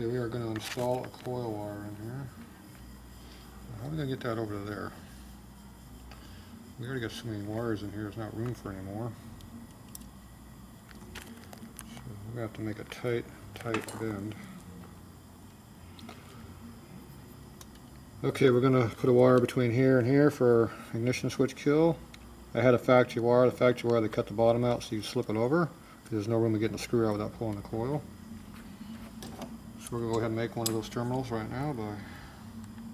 Okay, we are going to install a coil wire in here. How are we going to get that over to there? We already got so many wires in here, there's not room for any more. So we have to make a tight bend. Okay, we're going to put a wire between here and here for ignition switch kill. I had a factory wire. The factory wire, they cut the bottom out so you slip it over, because there's no room to get the screw out without pulling the coil. So we're going to go ahead and make one of those terminals right now by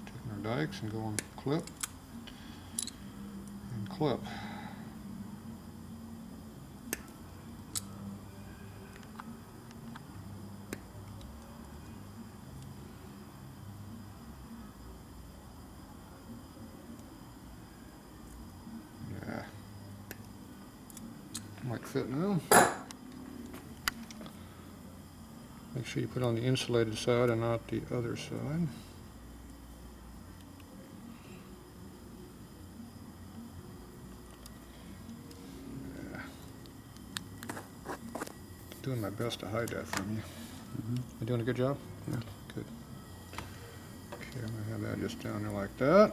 taking our dikes and going clip and clip. Yeah, might fit now. Make sure you put it on the insulated side and not the other side. Yeah. Doing my best to hide that from you. You doing a good job? Yeah. Good. Okay, I'm gonna have that just down there like that.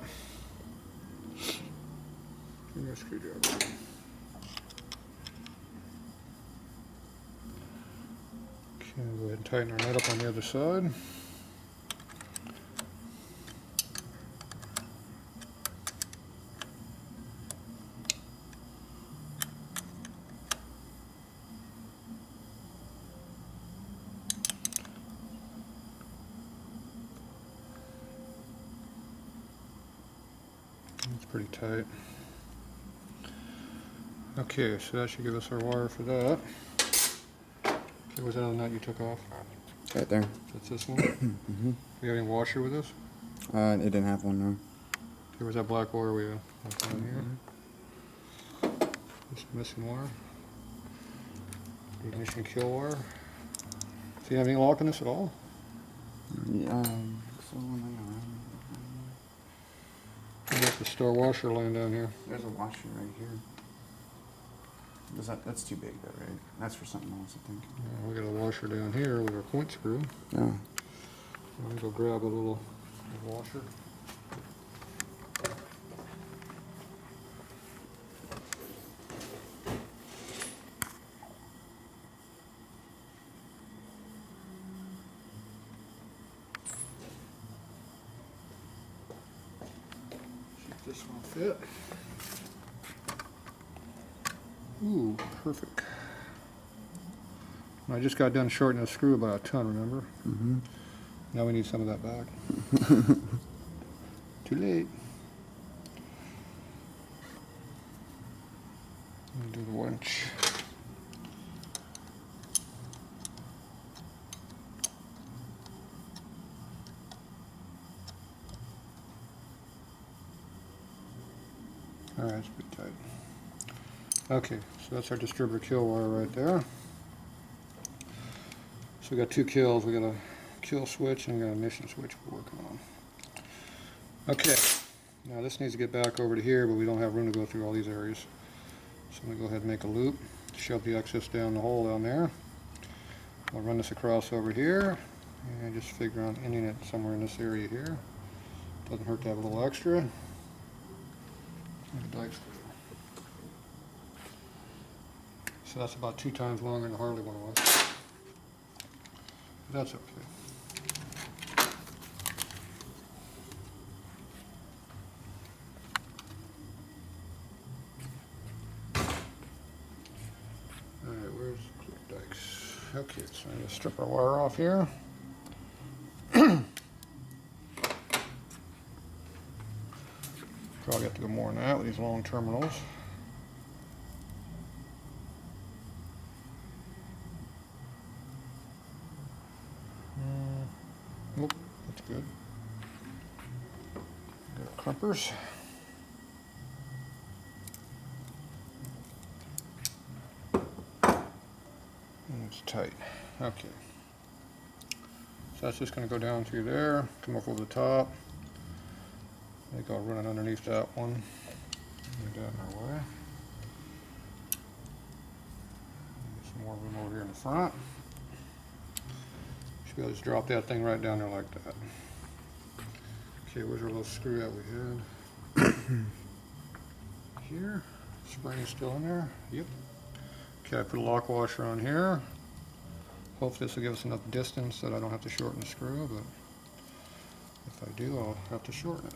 Give me a screwdriver. Okay, go ahead and tighten our nut up on the other side. It's pretty tight. Okay, so that should give us our wire for that. Okay, was that other nut you took off? Right there. That's this one? Do you have any washer with this? It didn't have one, no. Okay, where's that black wire we have? Down here. This missing wire. The ignition kill wire. Do you have any lock in this at all? Yeah, There's the store washer laying down here. there's a washer right here. That's too big though, right? That's for something else, I think. Yeah, we got a washer down here with our point screw. Yeah. I'm gonna go grab a little washer. See if this one will fit. Ooh, perfect. I just got done shortening the screw about a ton, remember? Now we need some of that back. Too late. Do the winch. Alright, that's pretty tight. Okay, so that's our distributor kill wire right there. So we got two kills. We got a kill switch and we got an ignition switch we're working on. Okay, now this needs to get back over to here, but we don't have room to go through all these areas. So I'm going to go ahead and make a loop, shove the excess down the hole down there. I'll run this across over here and just figure on ending it somewhere in this area here. Doesn't hurt to have a little extra. And a dike screw. So that's about 2 times longer than the Harley one was. That's okay. Alright, where's the clip dikes? Okay, so I'm going to strip our wire off here. Probably have to go more than that with these long terminals. Nope, that's good. Got crimpers. And it's tight. Okay. So that's just going to go down through there, come up over the top. I think I'll run it underneath that one. Get that in our way. Get some more room over here in the front. Should be able to just drop that thing right down there like that. Okay, where's our little screw that we had? Here. Spring is still in there. Yep. Okay, I put a lock washer on here. Hopefully this will give us enough distance that I don't have to shorten the screw, but if I do, I'll have to shorten it.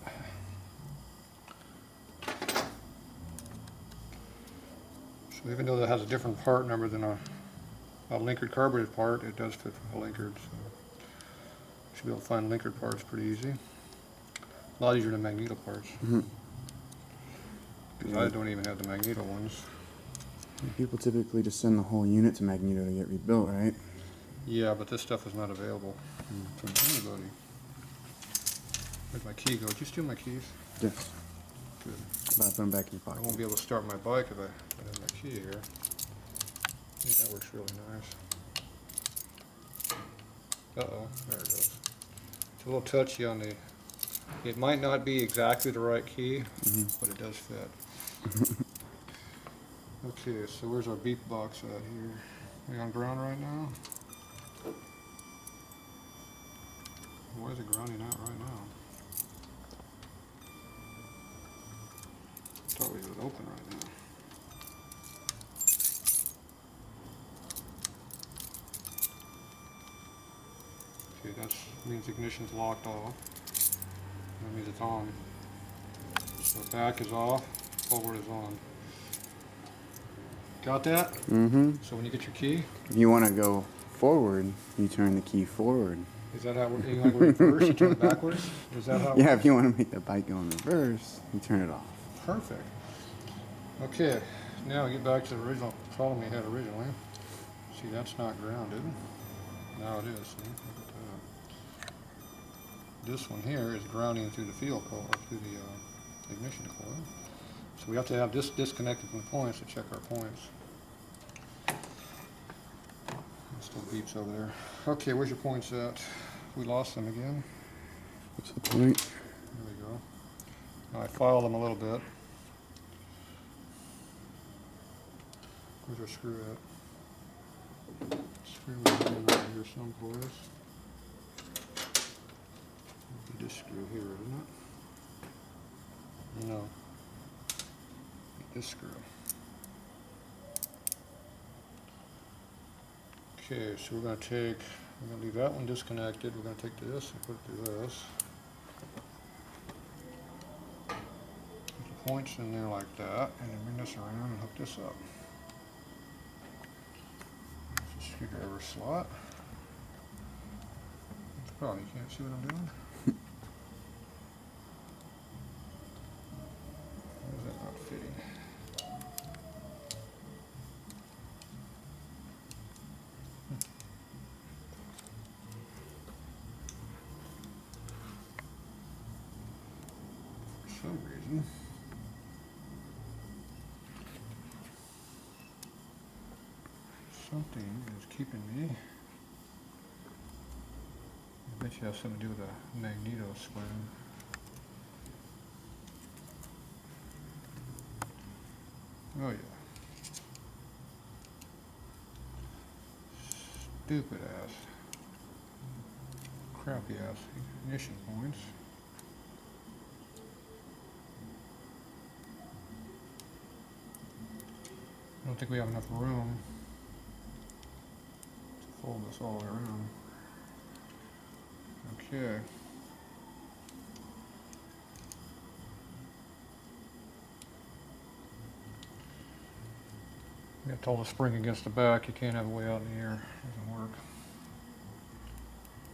So even though that has a different part number than a linkered carbureted part, it does fit for a linkered. So should be able to find linkered parts pretty easy. A lot easier than magneto parts. Because I don't even have the magneto ones. People typically just send the whole unit to Magneto to get rebuilt, right? Yeah, but this stuff is not available from anybody. Where'd my key go? Did you steal my keys? Yes. Good. But I put them back in your I pocket. won't be able to start my bike if I have my key here. Yeah, that works really nice. Uh-oh, there it goes. It's a little touchy on the... It might not be exactly the right key, but it does fit. Okay, so where's our beep box at here? Are we on ground right now? Why is it grounding out right now? I thought we would open right now. Okay, that means ignition's locked off. That means it's on. So back is off, forward is on. Got that? Mm-hmm. So when you get your key, If you want to go forward, you turn the key forward. is that how you want to go reverse? You turn it backwards? Is that how? Yeah, if you want to make the bike go in reverse, you turn it off. Perfect. Okay, now we get back to the original problem we had originally. See, that's not grounded. Now it is. See? Look at that. This one here is grounding through the field coil, through the ignition coil. So we have to have this disconnected from the points to check our points. It still beeps over there. Okay, where's your points at? We lost them again. What's the point? There we go. Now I filed them a little bit. Where's our screw at? Screw is in right here someplace. This screw here, isn't it? No. This screw. Okay, so we're going to leave that one disconnected. We're going to take this and put it through this. Put the points in there like that, and then bring this around and hook this up. There's a screwdriver slot. It's probably, you can't see what I'm doing. Why is that not fitting? For some reason. Something is keeping me. I bet you have something to do with a magneto spring. Oh yeah. Stupid ass. Crappy ass ignition points. I don't think we have enough room to fold this all the way around. Okay. You got to hold the spring against the back. You can't have it way out in the air. It doesn't work.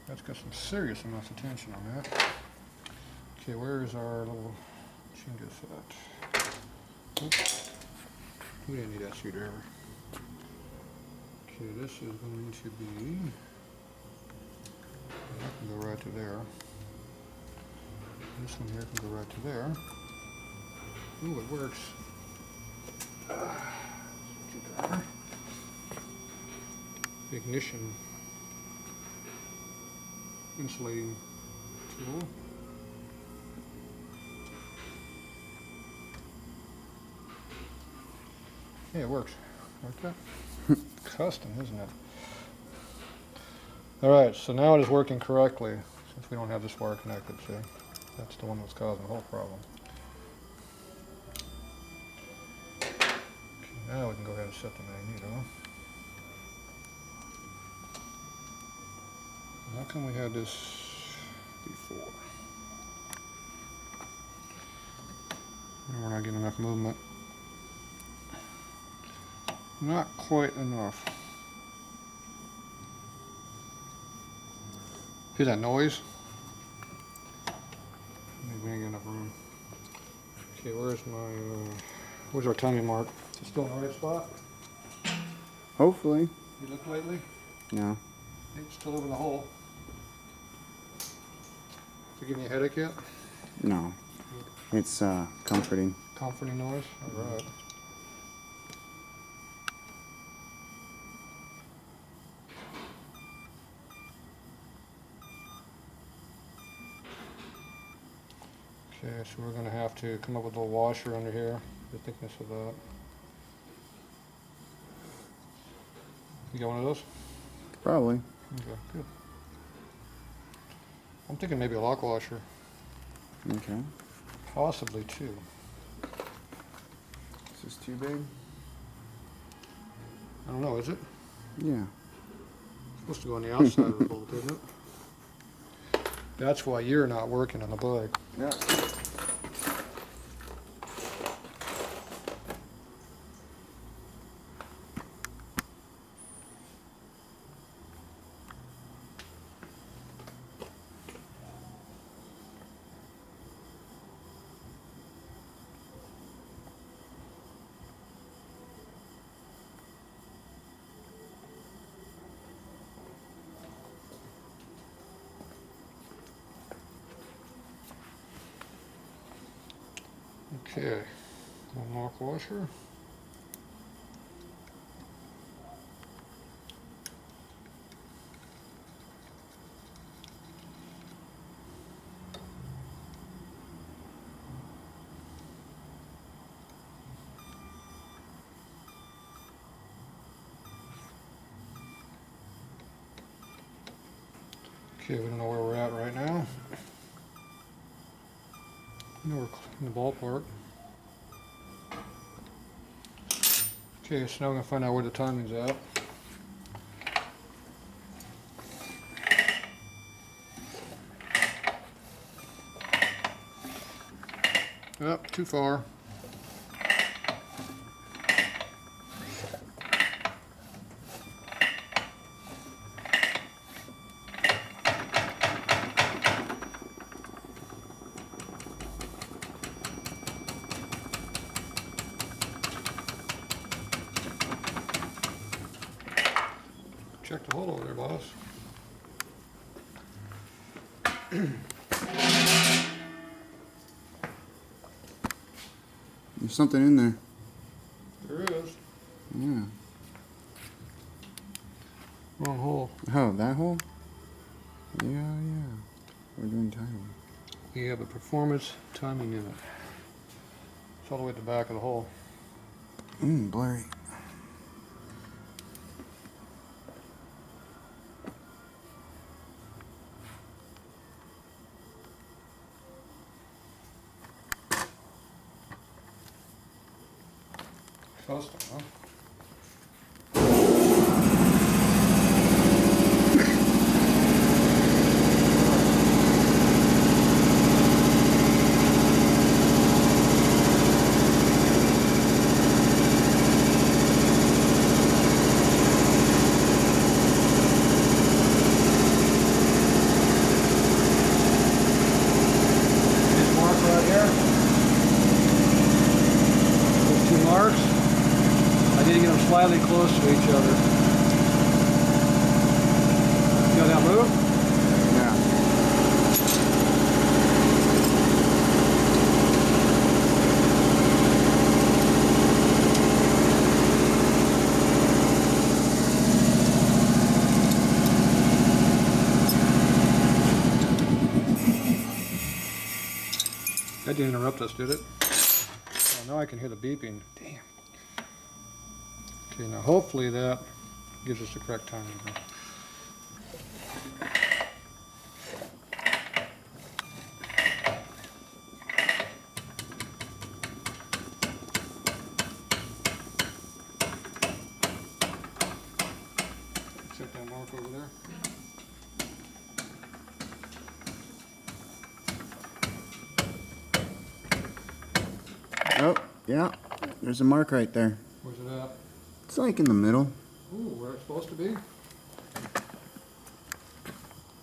That's got some serious amounts of tension on that. Okay, where is our little chinga set? Oops. We didn't need that screwdriver. Okay, this is going to be, that can go right to there. This one here can go right to there. Ooh, it works. Screwdriver. Ignition insulating tool. Yeah, it works. Like that. Custom, isn't it? Alright, so now it is working correctly, since we don't have this wire connected, see? That's the one that's causing the whole problem. Okay, now we can go ahead and set the magneto. How come we had this before? We're not getting enough movement. Not quite enough. Hear that noise? Maybe we ain't got enough room. Okay, where's our timing mark? Is it still in the right spot? Hopefully. You looked lately? No. It's still over the hole. Is it giving you a headache yet? No. It's comforting. Comforting noise? Alright. Okay, so we're going to have to come up with a little washer under here, the thickness of that. You got one of those? Probably. Okay, good. I'm thinking maybe a lock washer. Okay. Possibly two. Is this too big? I don't know, is it? Yeah. It's supposed to go on the outside of the bolt, isn't it? That's why you're not working on the bike. Yeah. Okay, one lock washer. Okay, we don't know where we're at right now. We're in the ballpark. Okay, so now we're going to find out where the timing's at. Yep, too far. Check the hole over there, boss. There's something in there. There is. Yeah. Wrong hole. Oh, that hole? Yeah. We're doing timing. We have a performance timing unit. It's all the way at the back of the hole. Blurry. Custom, huh? This mark right here. Those two marks. I need to get them slightly close to each other. You got that move? Yeah. That didn't interrupt us, did it? Oh, now I can hear the beeping. Damn. Okay, now hopefully that gives us the correct timing. check that mark over there. Oh, yeah. There's a mark right there. Where's it at? It's like in the middle. Ooh, where it's supposed to be?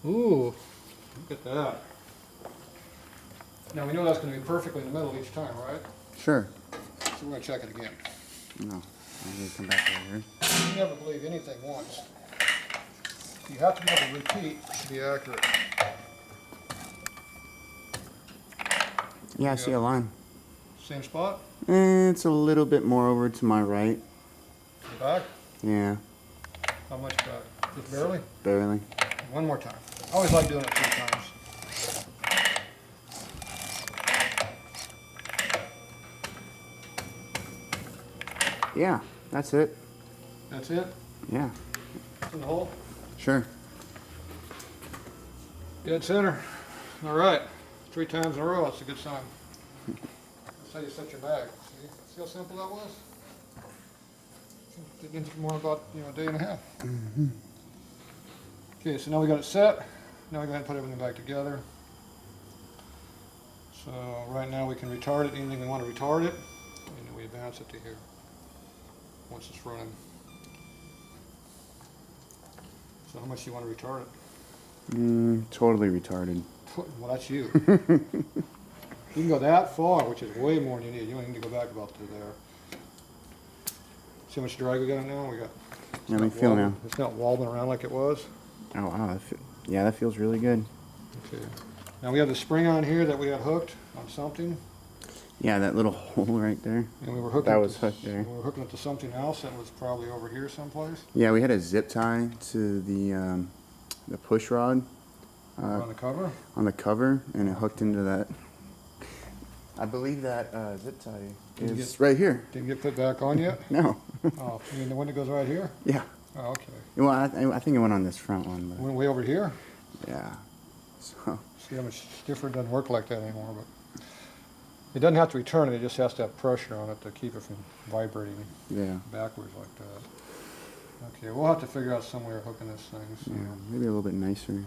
Ooh, look at that. Now we know that's going to be perfectly in the middle each time, right? Sure. So we're going to check it again. No. I'm going to come back over here. You never believe anything once. You have to be able to repeat to be accurate. Yeah, I see a line. Same spot? It's a little bit more over to my right. The back? Yeah, How much back? Just barely? barely. One more time. I always like doing it 3 times. Yeah, that's it. That's it? Yeah, It's in the hole? sure. Dead center. All right. 3 times in a row. That's a good sign. That's how you set your bag. See how simple that was? Didn't take more about a day and a half. Okay, so now we got it set. Now we go ahead and put everything back together. So right now we can retard it. Anything we want to retard it, and then we advance it to here once it's running. So how much do you want to retard it? Totally retarded. Well, that's you. You can go that far, which is way more than you need. You only need to go back about to there. See how much drag we got on now? We got. Yeah, let me feel now. It's not wobbling around like it was. Oh, wow. Yeah, that feels really good. Okay. Now we have the spring on here that we had hooked on something, Yeah, that little hole right there. and we were hooking. That it was to, hooked there. We were hooking it to something else that was probably over here someplace. Yeah, we had a zip tie to the push rod On the cover. on the cover, and it hooked into that. I believe that zip tie Did you is right here. Didn't get put back on yet? No. Oh, you mean the one that goes right here? Yeah. Oh, okay. Well, I think it went on this front one, but Went way over here. yeah. So See how much different. It doesn't work like that anymore, but it doesn't have to return it. It just has to have pressure on it to keep it from vibrating yeah, backwards like that. Okay, we'll have to figure out some way of hooking this thing. So. yeah, maybe a little bit nicer.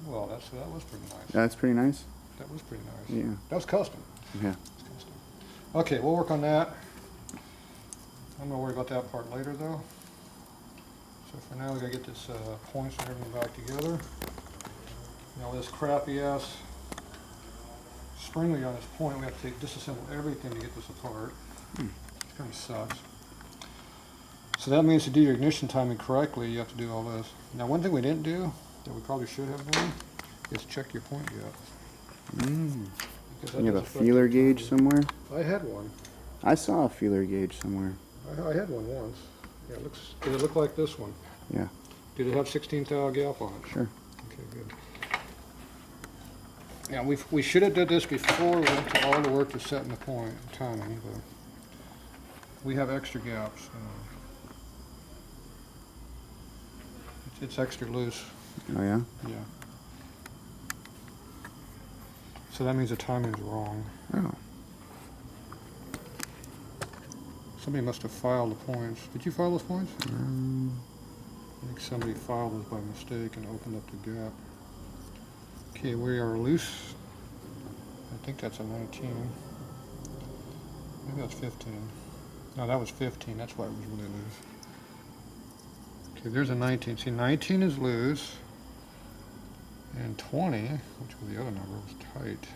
Well, that was pretty nice. That's pretty nice. That was pretty nice. Yeah. That was custom. Yeah. It's custom. Okay, we'll work on that. I'm gonna worry about that part later, though. So for now, we gotta get this points and everything back together. Now with this crappy ass spring we got on this point, we have to disassemble everything to get this apart. It kind of sucks. So that means to do your ignition timing correctly, you have to do all this. Now, one thing we didn't do that we probably should have done is check your point gap. Because that You have a does affect feeler your gauge timing. somewhere? I had one. I saw a feeler gauge somewhere. I had one once. Yeah, it looks. Did it look like this one? Yeah. Did it have 16 thou gap on it? Sure. Okay, good. Yeah, we should have did this before we went to all the work to setting the point timing, but we have extra gaps. It's extra loose. Oh yeah. Yeah. So that means the timing's wrong. Oh. Somebody must have filed the points. Did you file those points? I think somebody filed those by mistake and opened up the gap. Okay, we are loose. I think that's a 19. Maybe that's 15. No, that was 15. That's why it was really loose. Okay, there's a 19. See, 19 is loose. And 20, which was the other number, was tight.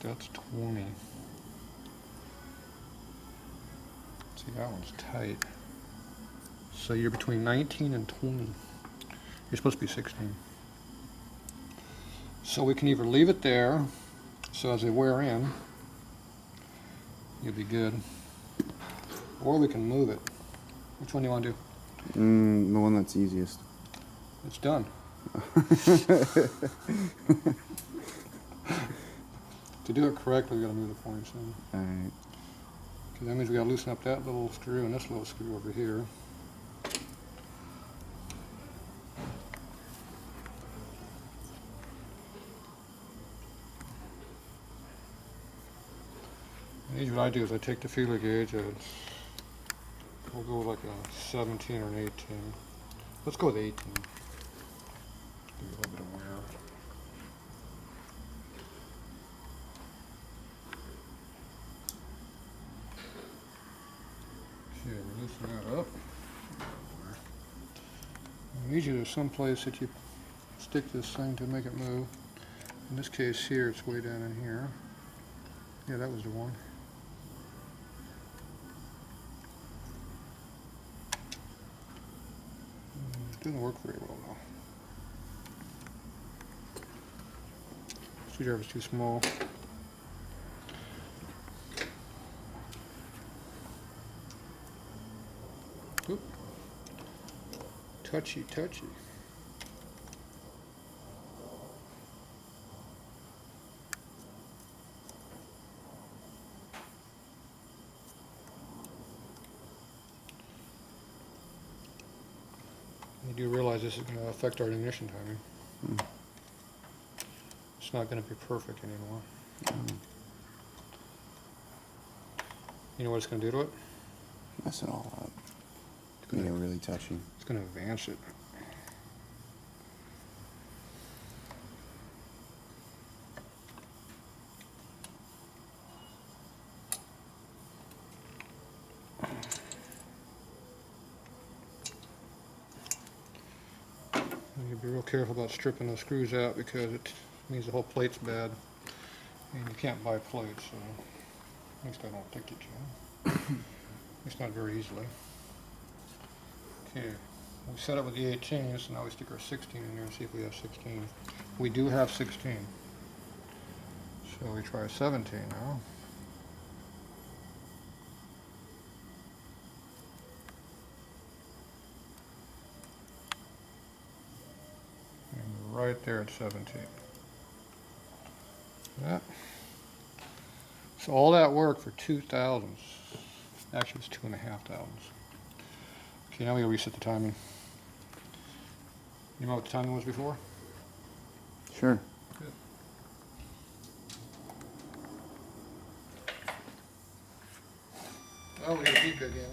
That's 20. See, that one's tight. So you're between 19 and 20. You're supposed to be 16. So we can either leave it there, so as they wear in, you'll be good. Or we can move it. Which one do you want to do? The one that's easiest. It's done. To do it correctly, we got to move the points in. Alright. Okay, that means we got to loosen up that little screw and this little screw over here. And usually what I do is I take the feeler gauge, we'll go with like a 17 or an 18. Let's go with 18. Give you a little bit of wear. Okay, we're loosening that up. Usually there's some place that you stick this thing to make it move. In this case here, it's way down in here. Yeah, that was the one. Didn't work very well though. Screwdriver's too small. Oop. Touchy, touchy. You do realize this is going to affect our ignition timing. It's not going to be perfect anymore. You know what it's going to do to it? Mess it all up. It's gonna get really touchy. It's going to advance it. You be real careful about stripping those screws out because it means the whole plate's bad, and you can't buy plates. So at least I don't think you can. At least not very easily. Okay, we set it with the 18, so now we stick our 16 in there and see if we have 16. We do have 16. So we try 17 now. And we're right there at 17. That. So all that work for 2 thousandths. Actually, it's 2.5 thousandths. Okay, now we gotta reset the timing. You know what the timing was before? Sure. Good. Oh, we gotta keep it again.